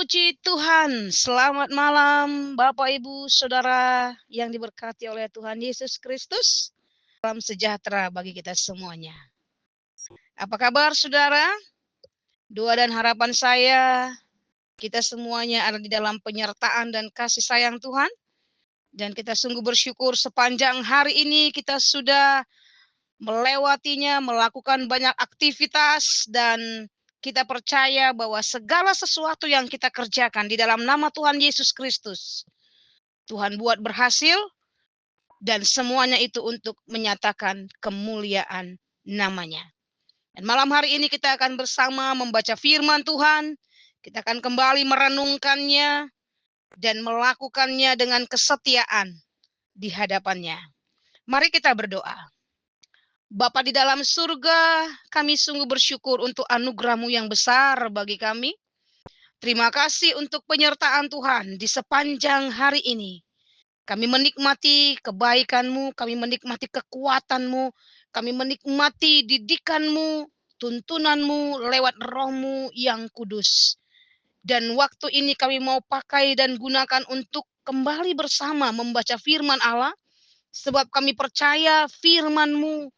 Puji Tuhan, selamat malam Bapak Ibu Saudara yang diberkati oleh Tuhan Yesus Kristus. Salam sejahtera bagi kita semuanya. Apa kabar saudara? Doa dan harapan saya, kita semuanya ada di dalam penyertaan dan kasih sayang Tuhan. Dan kita sungguh bersyukur sepanjang hari ini kita sudah melewatinya, melakukan banyak aktivitas, dan kita percaya bahwa segala sesuatu yang kita kerjakan di dalam nama Tuhan Yesus Kristus, Tuhan buat berhasil, dan semuanya itu untuk menyatakan kemuliaan namanya. Dan malam hari ini kita akan bersama membaca firman Tuhan, kita akan kembali merenungkannya, dan melakukannya dengan kesetiaan di hadapannya. Mari kita berdoa. Bapa di dalam surga, kami sungguh bersyukur untuk anugerah-Mu yang besar bagi kami. Terima kasih untuk penyertaan Tuhan di sepanjang hari ini. Kami menikmati kebaikan-Mu, kami menikmati kekuatan-Mu, kami menikmati didikan-Mu, tuntunan-Mu lewat Roh-Mu yang kudus. Dan waktu ini kami mau pakai dan gunakan untuk kembali bersama membaca firman Allah, sebab kami percaya firman-Mu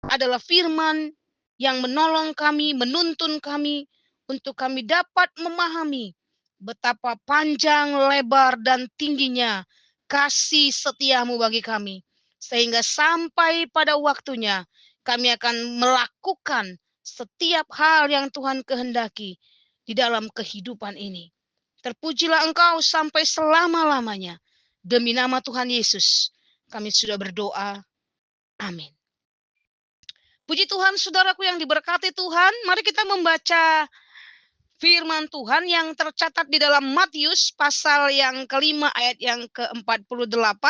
adalah firman yang menolong kami, menuntun kami, untuk kami dapat memahami betapa panjang, lebar, dan tingginya kasih setiamu bagi kami. Sehingga sampai pada waktunya kami akan melakukan setiap hal yang Tuhan kehendaki di dalam kehidupan ini. Terpujilah Engkau sampai selama-lamanya. Demi nama Tuhan Yesus, kami sudah berdoa. Amin. Puji Tuhan, saudaraku yang diberkati Tuhan. Mari kita membaca firman Tuhan yang tercatat di dalam Matius pasal yang kelima ayat yang ke-48.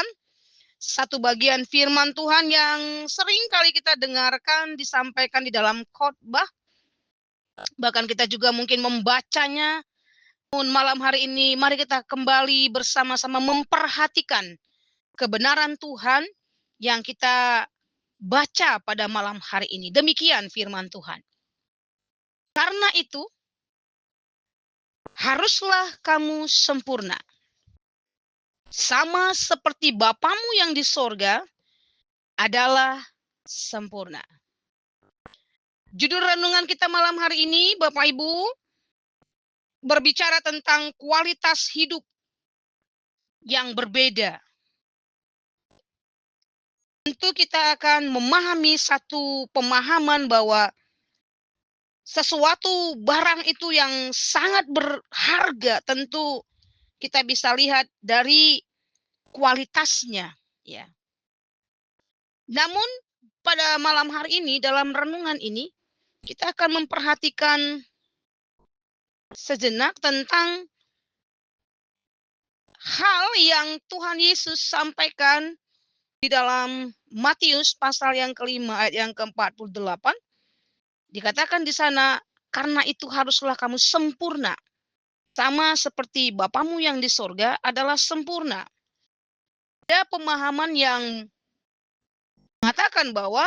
Satu bagian firman Tuhan yang sering kali kita dengarkan disampaikan di dalam khotbah. Bahkan kita juga mungkin membacanya. Malam hari ini mari kita kembali bersama-sama memperhatikan kebenaran Tuhan yang kita baca pada malam hari ini. Demikian firman Tuhan. Karena itu, haruslah kamu sempurna, sama seperti Bapamu yang di sorga adalah sempurna. Judul renungan kita malam hari ini, Bapak Ibu, berbicara tentang kualitas hidup yang berbeda. Tentu kita akan memahami satu pemahaman bahwa sesuatu barang itu yang sangat berharga, tentu kita bisa lihat dari kualitasnya, ya. Namun pada malam hari ini dalam renungan ini kita akan memperhatikan sejenak tentang hal yang Tuhan Yesus sampaikan di dalam Matius pasal yang kelima ayat yang ke-48. Dikatakan di sana, karena itu haruslah kamu sempurna, sama seperti Bapamu yang di sorga adalah sempurna. Ada pemahaman yang mengatakan bahwa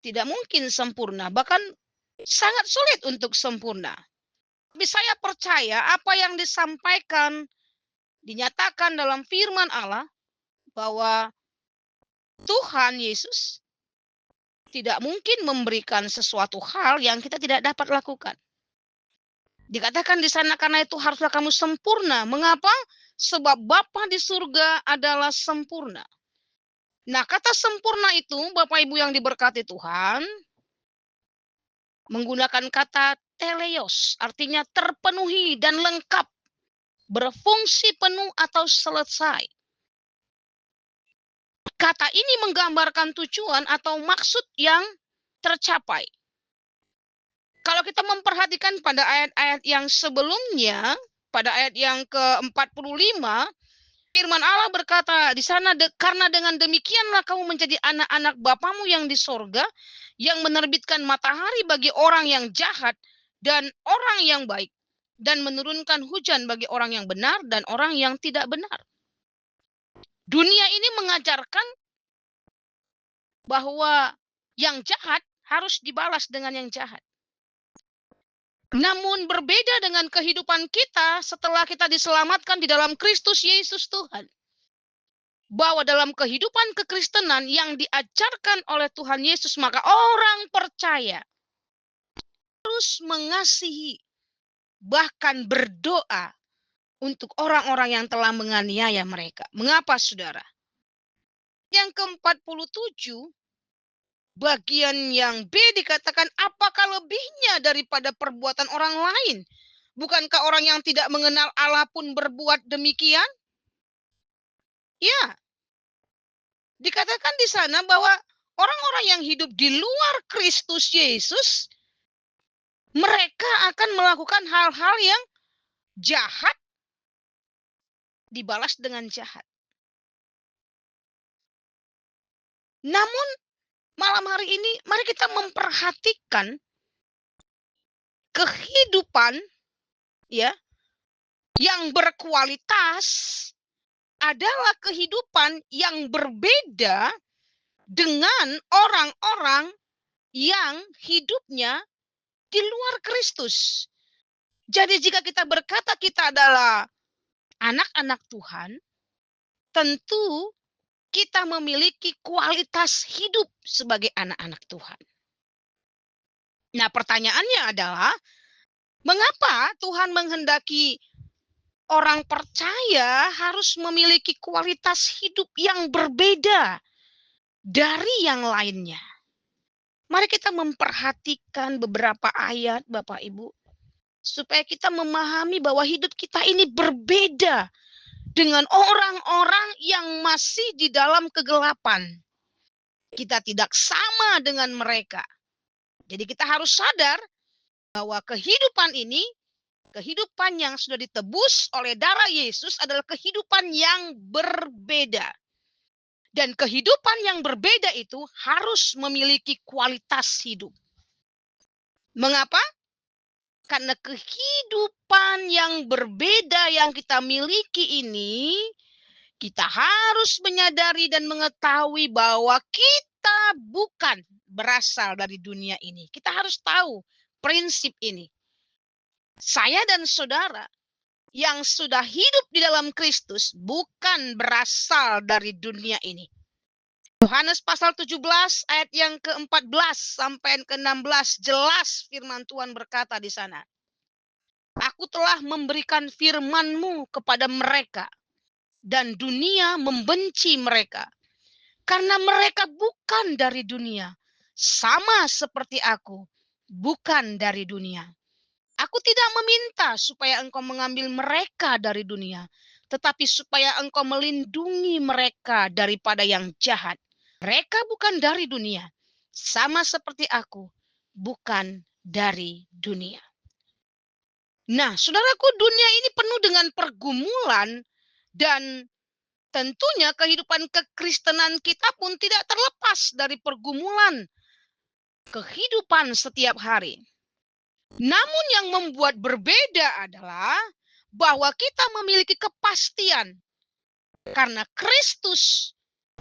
tidak mungkin sempurna, bahkan sangat sulit untuk sempurna. Tapi saya percaya apa yang disampaikan, dinyatakan dalam firman Allah, bahwa Tuhan Yesus tidak mungkin memberikan sesuatu hal yang kita tidak dapat lakukan. Dikatakan di sana, karena itu haruslah kamu sempurna. Mengapa? Sebab Bapa di surga adalah sempurna. Nah, kata sempurna itu, Bapak Ibu yang diberkati Tuhan, menggunakan kata teleos, artinya terpenuhi dan lengkap, berfungsi penuh atau selesai. Kata ini menggambarkan tujuan atau maksud yang tercapai. Kalau kita memperhatikan pada ayat-ayat yang sebelumnya, pada ayat yang ke-45, firman Allah berkata di sana, karena dengan demikianlah kamu menjadi anak-anak Bapamu yang di sorga, yang menerbitkan matahari bagi orang yang jahat dan orang yang baik, dan menurunkan hujan bagi orang yang benar dan orang yang tidak benar. Dunia ini mengajarkan bahwa yang jahat harus dibalas dengan yang jahat. Namun berbeda dengan kehidupan kita setelah kita diselamatkan di dalam Kristus Yesus Tuhan. Bahwa dalam kehidupan kekristenan yang diajarkan oleh Tuhan Yesus, maka orang percaya harus mengasihi, bahkan berdoa untuk orang-orang yang telah menganiaya mereka. Mengapa, saudara? Yang ke-47, bagian yang B dikatakan, apakah lebihnya daripada perbuatan orang lain? Bukankah orang yang tidak mengenal Allah pun berbuat demikian? Ya, dikatakan di sana bahwa orang-orang yang hidup di luar Kristus Yesus, mereka akan melakukan hal-hal yang jahat, dibalas dengan jahat. Namun malam hari ini mari kita memperhatikan kehidupan ya yang berkualitas adalah kehidupan yang berbeda dengan orang-orang yang hidupnya di luar Kristus. Jadi jika kita berkata kita adalah anak-anak Tuhan, tentu kita memiliki kualitas hidup sebagai anak-anak Tuhan. Nah, pertanyaannya adalah, mengapa Tuhan menghendaki orang percaya harus memiliki kualitas hidup yang berbeda dari yang lainnya? Mari kita memperhatikan beberapa ayat, Bapak Ibu, supaya kita memahami bahwa hidup kita ini berbeda dengan orang-orang yang masih di dalam kegelapan. Kita tidak sama dengan mereka. Jadi kita harus sadar bahwa kehidupan ini, kehidupan yang sudah ditebus oleh darah Yesus adalah kehidupan yang berbeda. Dan kehidupan yang berbeda itu harus memiliki kualitas hidup. Mengapa? Karena kehidupan yang berbeda yang kita miliki ini, kita harus menyadari dan mengetahui bahwa kita bukan berasal dari dunia ini. Kita harus tahu prinsip ini. Saya dan saudara yang sudah hidup di dalam Kristus bukan berasal dari dunia ini. Yohanes pasal 17 ayat yang ke-14 sampai ke-16 jelas firman Tuhan berkata di sana. Aku telah memberikan firman-Mu kepada mereka dan dunia membenci mereka karena mereka bukan dari dunia, sama seperti aku bukan dari dunia. Aku tidak meminta supaya engkau mengambil mereka dari dunia, tetapi supaya engkau melindungi mereka daripada yang jahat. Mereka bukan dari dunia, sama seperti aku, bukan dari dunia. Nah, saudaraku, dunia ini penuh dengan pergumulan dan tentunya kehidupan kekristenan kita pun tidak terlepas dari pergumulan kehidupan setiap hari. Namun yang membuat berbeda adalah bahwa kita memiliki kepastian karena Kristus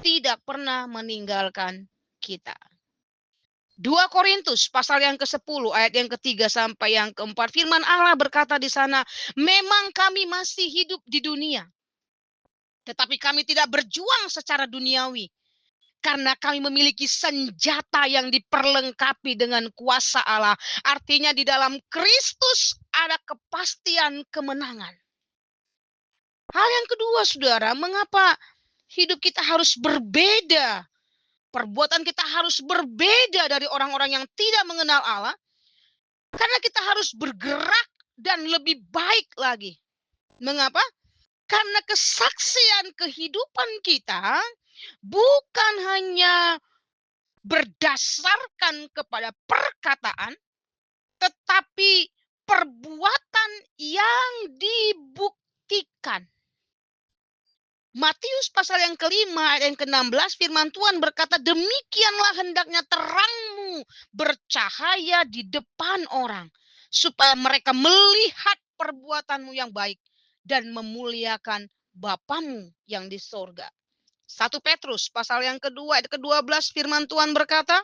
tidak pernah meninggalkan kita. 2 Korintus pasal yang ke-10 ayat yang ke-3 sampai yang ke-4 firman Allah berkata di sana, memang kami masih hidup di dunia, tetapi kami tidak berjuang secara duniawi, karena kami memiliki senjata yang diperlengkapi dengan kuasa Allah. Artinya di dalam Kristus ada kepastian kemenangan. Hal yang kedua, saudara, mengapa hidup kita harus berbeda? Perbuatan kita harus berbeda dari orang-orang yang tidak mengenal Allah. Karena kita harus bergerak dan lebih baik lagi. Mengapa? Karena kesaksian kehidupan kita bukan hanya berdasarkan kepada perkataan, tetapi perbuatan yang dibuktikan. Matius pasal yang kelima ayat yang ke-16 firman Tuhan berkata, demikianlah hendaknya terangmu bercahaya di depan orang, supaya mereka melihat perbuatanmu yang baik dan memuliakan Bapamu yang di sorga. 1 Petrus pasal yang kedua ayat ke-12 firman Tuhan berkata,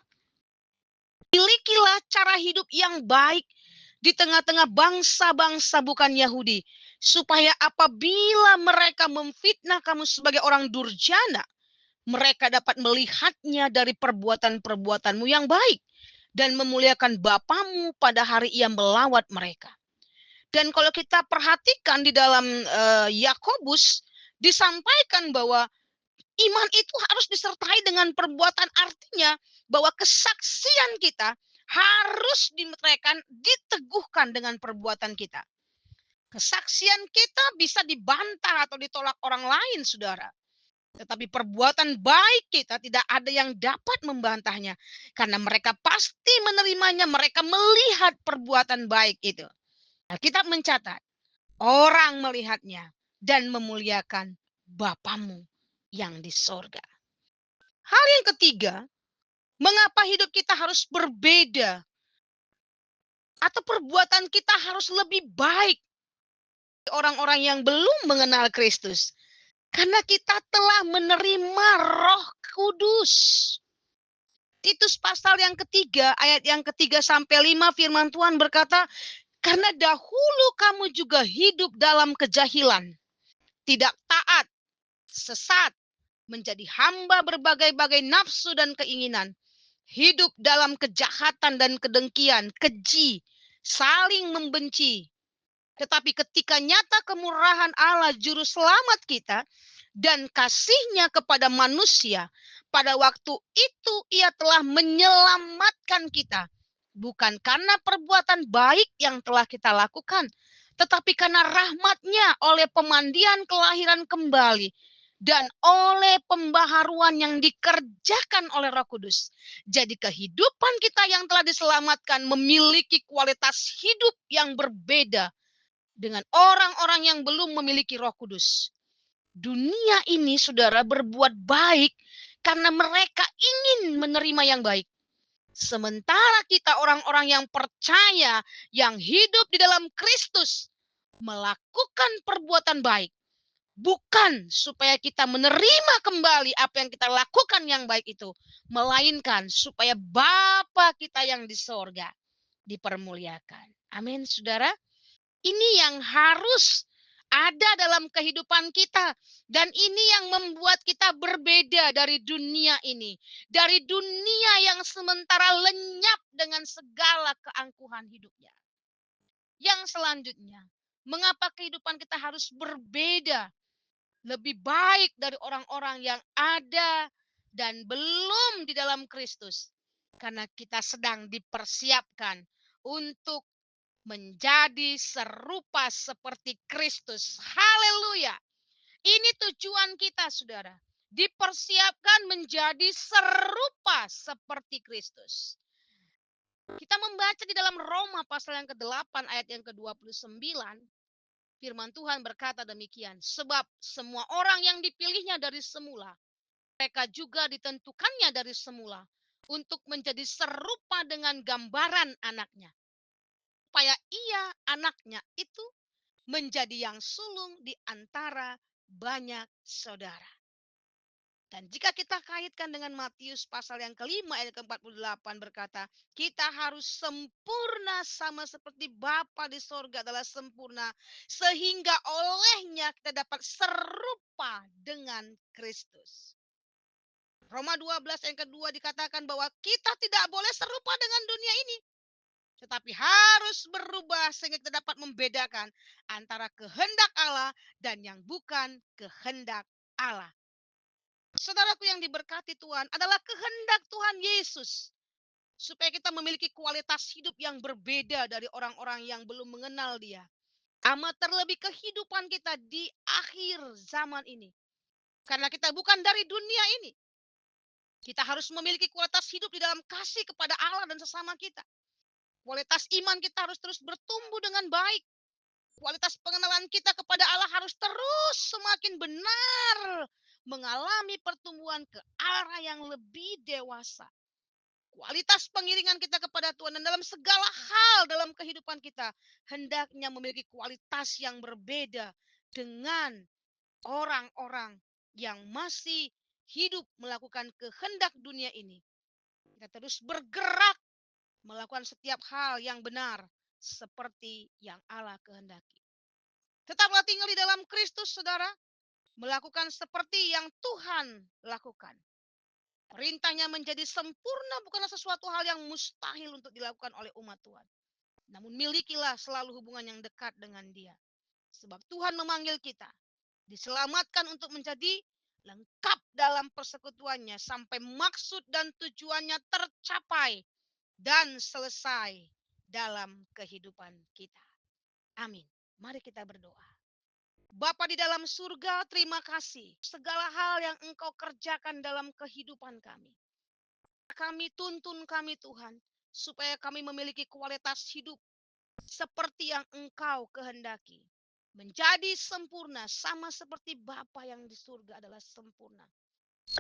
milikilah cara hidup yang baik di tengah-tengah bangsa-bangsa bukan Yahudi, supaya apabila mereka memfitnah kamu sebagai orang durjana, mereka dapat melihatnya dari perbuatan-perbuatanmu yang baik dan memuliakan Bapamu pada hari Ia melawat mereka. Dan kalau kita perhatikan di dalam Yakobus disampaikan bahwa iman itu harus disertai dengan perbuatan, artinya bahwa kesaksian kita harus diteguhkan dengan perbuatan kita. Kesaksian kita bisa dibantah atau ditolak orang lain, saudara. Tetapi perbuatan baik kita tidak ada yang dapat membantahnya. Karena mereka pasti menerimanya, mereka melihat perbuatan baik itu. Alkitab mencatat, orang melihatnya dan memuliakan Bapamu yang di sorga. Hal yang ketiga, mengapa hidup kita harus berbeda? Atau perbuatan kita harus lebih baik orang-orang yang belum mengenal Kristus. Karena kita telah menerima Roh Kudus. Titus pasal yang ketiga, ayat yang ketiga sampai 5, firman Tuhan berkata, karena dahulu kamu juga hidup dalam kejahilan, tidak taat, sesat, menjadi hamba berbagai-bagai nafsu dan keinginan, hidup dalam kejahatan dan kedengkian, keji, saling membenci. Tetapi ketika nyata kemurahan Allah juru selamat kita dan kasih-Nya kepada manusia, pada waktu itu Ia telah menyelamatkan kita, bukan karena perbuatan baik yang telah kita lakukan, tetapi karena rahmat-Nya oleh pemandian kelahiran kembali dan oleh pembaharuan yang dikerjakan oleh Roh Kudus. Jadi kehidupan kita yang telah diselamatkan memiliki kualitas hidup yang berbeda dengan orang-orang yang belum memiliki Roh Kudus. Dunia ini, saudara, berbuat baik karena mereka ingin menerima yang baik. Sementara kita orang-orang yang percaya, yang hidup di dalam Kristus, melakukan perbuatan baik. Bukan supaya kita menerima kembali apa yang kita lakukan yang baik itu. Melainkan supaya Bapa kita yang di sorga dipermuliakan. Amin, saudara. Ini yang harus ada dalam kehidupan kita. Dan ini yang membuat kita berbeda dari dunia ini. Dari dunia yang sementara lenyap dengan segala keangkuhan hidupnya. Yang selanjutnya, mengapa kehidupan kita harus berbeda? Lebih baik dari orang-orang yang ada dan belum di dalam Kristus. Karena kita sedang dipersiapkan untuk menjadi serupa seperti Kristus. Haleluya. Ini tujuan kita, saudara. Dipersiapkan menjadi serupa seperti Kristus. Kita membaca di dalam Roma pasal yang ke-8 ayat yang ke-29. Firman Tuhan berkata demikian. Sebab semua orang yang dipilihnya dari semula, mereka juga ditentukannya dari semula untuk menjadi serupa dengan gambaran anaknya. Supaya ia, anaknya itu, menjadi yang sulung di antara banyak saudara. Dan jika kita kaitkan dengan Matius pasal yang kelima ayat ke-48 berkata, kita harus sempurna sama seperti Bapa di sorga adalah sempurna, sehingga olehnya kita dapat serupa dengan Kristus. Roma 12 ayat kedua dikatakan bahwa kita tidak boleh serupa dengan dunia ini, tetapi harus berubah sehingga kita dapat membedakan antara kehendak Allah dan yang bukan kehendak Allah. Saudaraku yang diberkati Tuhan, adalah kehendak Tuhan Yesus supaya kita memiliki kualitas hidup yang berbeda dari orang-orang yang belum mengenal Dia. Amat terlebih kehidupan kita di akhir zaman ini. Karena kita bukan dari dunia ini. Kita harus memiliki kualitas hidup di dalam kasih kepada Allah dan sesama kita. Kualitas iman kita harus terus bertumbuh dengan baik. Kualitas pengenalan kita kepada Allah harus terus semakin benar mengalami pertumbuhan ke arah yang lebih dewasa. Kualitas pengiringan kita kepada Tuhan dan dalam segala hal dalam kehidupan kita hendaknya memiliki kualitas yang berbeda dengan orang-orang yang masih hidup melakukan kehendak dunia ini. Kita terus bergerak melakukan setiap hal yang benar seperti yang Allah kehendaki. Tetaplah tinggal di dalam Kristus, saudara. Melakukan seperti yang Tuhan lakukan. Perintahnya menjadi sempurna bukanlah sesuatu hal yang mustahil untuk dilakukan oleh umat Tuhan. Namun milikilah selalu hubungan yang dekat dengan Dia. Sebab Tuhan memanggil kita diselamatkan untuk menjadi lengkap dalam persekutuannya sampai maksud dan tujuannya tercapai dan selesai dalam kehidupan kita. Amin. Mari kita berdoa. Bapa di dalam surga, terima kasih segala hal yang Engkau kerjakan dalam kehidupan kami. Kami tuntun kami Tuhan, supaya kami memiliki kualitas hidup seperti yang Engkau kehendaki. Menjadi sempurna sama seperti Bapa yang di surga adalah sempurna.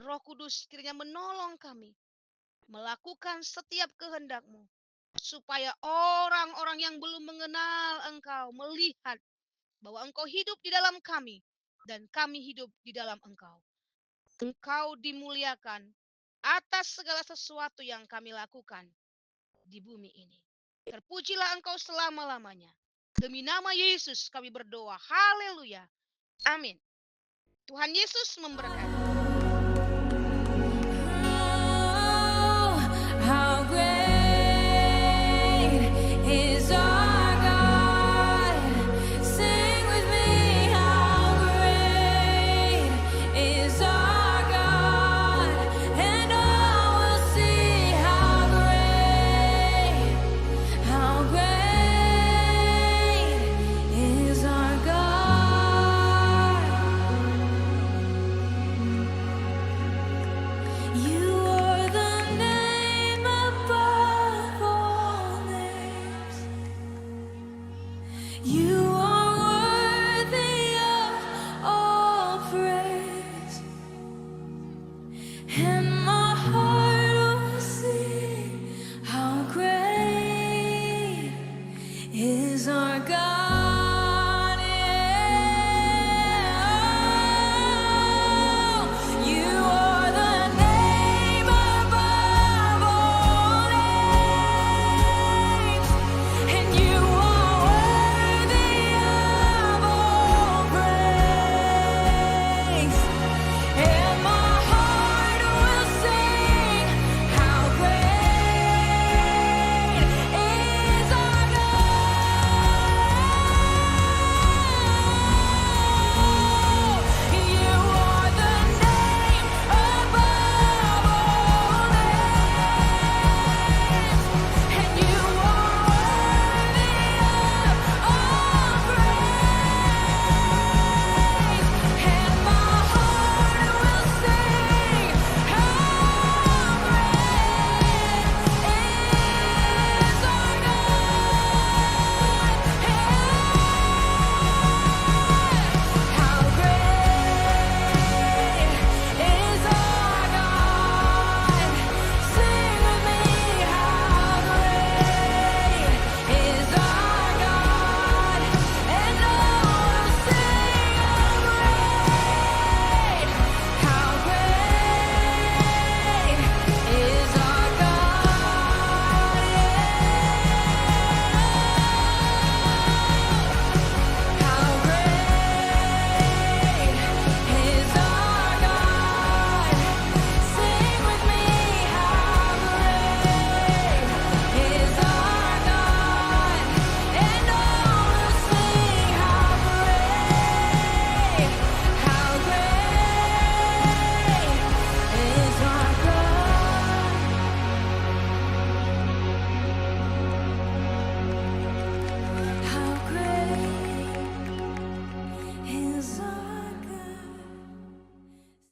Roh Kudus kiranya menolong kami melakukan setiap kehendak-Mu, supaya orang-orang yang belum mengenal Engkau melihat bahwa Engkau hidup di dalam kami dan kami hidup di dalam Engkau. Engkau dimuliakan atas segala sesuatu yang kami lakukan di bumi ini. Terpujilah Engkau selama-lamanya. Demi nama Yesus kami berdoa. Haleluya. Amin. Tuhan Yesus memberkati.